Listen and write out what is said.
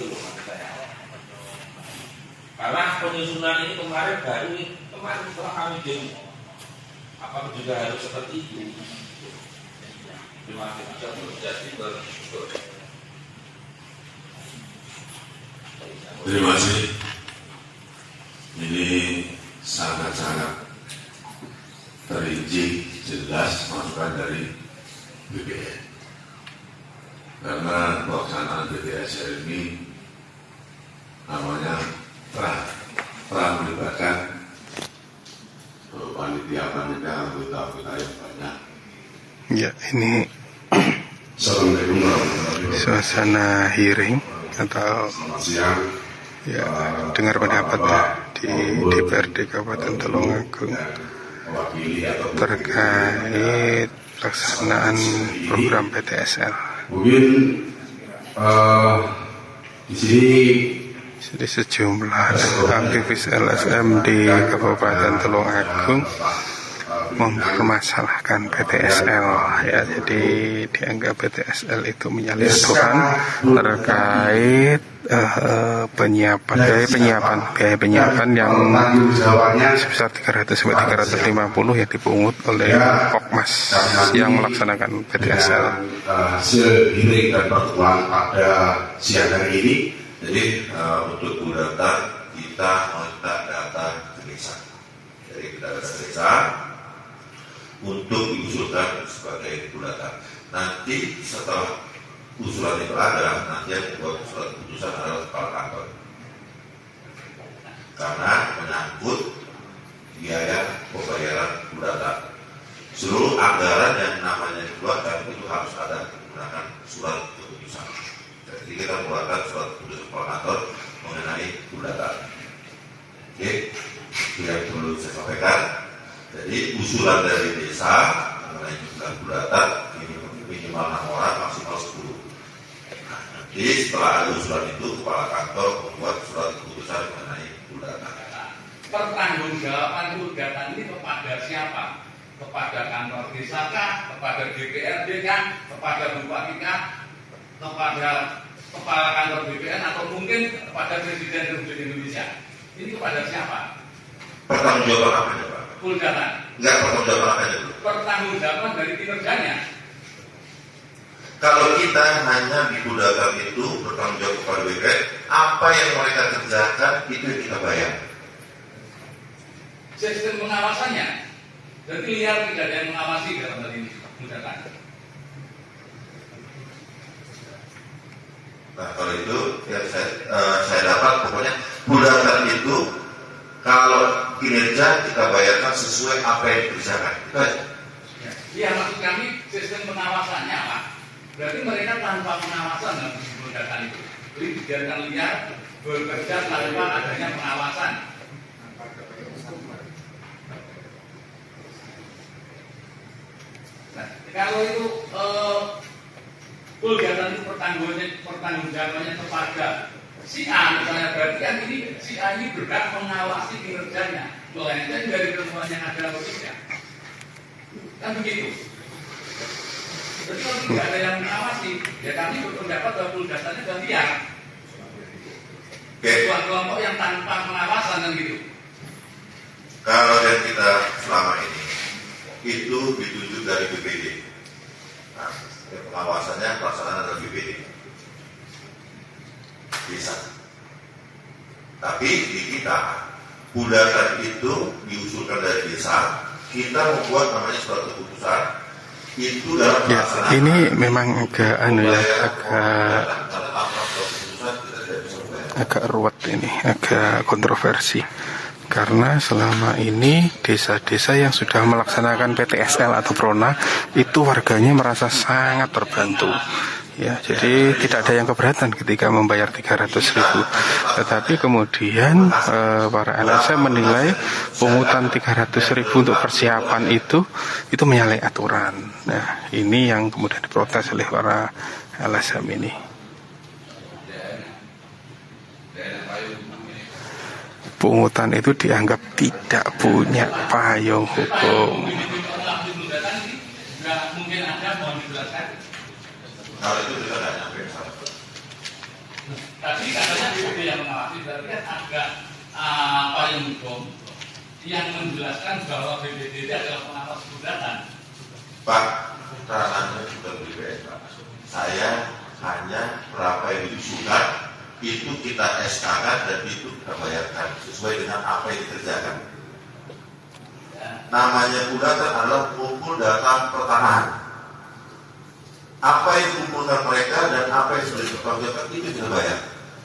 itu loh maksud saya. Karena penyusunan ini kemarin setelah kami demo, apakah juga harus seperti itu? Terima kasih. Ini sangat-sangat terinci, jelas masukan dari BPN. Karena pelaksanaan BTSL ini namanya telah melibatkan panitia anggota yang banyak. Ya, ini suasana hearing atau ya dengar pendapat di DPRD Kabupaten Tulungagung terkait pelaksanaan program PTSL. Mungkin di sini jadi sejumlah aktivis LSM di Kabupaten Tulungagung mempermasalahkan PTSL, ya, jadi dianggap PTSL itu menyalahi aturan terkait biaya penyiapan yang sebesar 300 sampai 350 yang dipungut oleh Pokmas yang melaksanakan PTSL. Hasil hearing dan pertemuan pada siang hari ini, jadi untuk data kita minta data desa. Jadi kita data desa untuk diusulkan sebagai bulatan. Nanti setelah usulan itu ada, nanti yang membuat surat keputusan adalah kepala kantor. Karena menyangkut biaya pembayaran bulatan. Seluruh anggaran yang namanya dikeluarkan itu harus ada menggunakan surat keputusan. Jadi kita mengeluarkan surat keputusan kepala kantor mengenai bulatan. Oke, itu yang perlu saya sampaikan. Jadi usulan dari desa mengenai jumlah bulatan minimal 6 orang, maksimal 10. Nah, nanti setelah ada usulan itu, kepala kantor membuat surat keputusan mengenai bulatan. Pertanggungjawaban bulatan ini kepada siapa? Kepada kantor desa kah? Kepada DPRD kah? Kepada bupati kah? Kepada kepala kantor BPN atau mungkin kepada Presiden Republik Indonesia? Ini kepada siapa? Pertanggungjawaban apa ya, Pak? Bulatan. Enggak, pertanggungjawaban apa ya? Pertanggungjawaban dari kinerjanya. Kalau kita hanya di bulatan itu bertanggung jawab kepada BPN, apa yang mereka kerjakan itu yang kita bayar. Sistem pengawasannya, jadi lihat tidak ada yang mengawasi dalam hal ini bulatan. Nah, kalau itu yang saya dapat pokoknya bulatan itu kalau kinerja kita bayarkan sesuai apa yang dikerjakan. Iya, maksud kami sistem pengawasannya Pak. Berarti mereka tanpa pengawasan dalam bulatan itu. Jadi dibiarkan liar bekerja tanpa adanya pengawasan. Nah, kalau itu bulatan itu pertanggungjawabannya kepada si A, misalnya berarti kan ini si A ini berhak mengawasi kinerjanya, melainkan dari temuan yang ada atau tidak. Kan begitu. Jadi kalau tidak ada yang mengawasi, ya kami berpendapat bahwa bulgatannya sudah liar. Kelompok yang tanpa pengawasan kan gitu. Kalau yang kita selama ini itu ditunjuk dari BPD. Nah, pengawasannya pelaksanaan dari BPD. Bisa. Tapi di kita bulatan itu diusulkan dari desa, kita membuat namanya surat keputusan itu dalam pelaksanaan. Ini memang agak ruwet ini, agak kontroversi. Karena selama ini desa-desa yang sudah melaksanakan PTSL atau Prona itu warganya merasa sangat terbantu. Ya, jadi tidak ada yang keberatan ketika membayar 300.000. Tetapi kemudian para LSM menilai pungutan 300.000 untuk persiapan itu menyalahi aturan. Nah, ini yang kemudian diprotes oleh para LSM ini. Pungutan itu dianggap tidak punya payung hukum. Tapi katanya BPD yang mengawasi, berarti kan ada payung hukum yang menjelaskan bahwa BPD itu adalah pengawas gugatan. Pak, Anda juga BPS Pak. Saya hanya berapa yang diusulkan itu kita SK-kan dan itu kita bayarkan sesuai dengan apa yang dikerjakan. Namanya gugatan adalah kumpul data pertanahan. Apa yang dikumpulkan mereka dan apa yang sudah dipertanggungjawabkan itu kita bayar.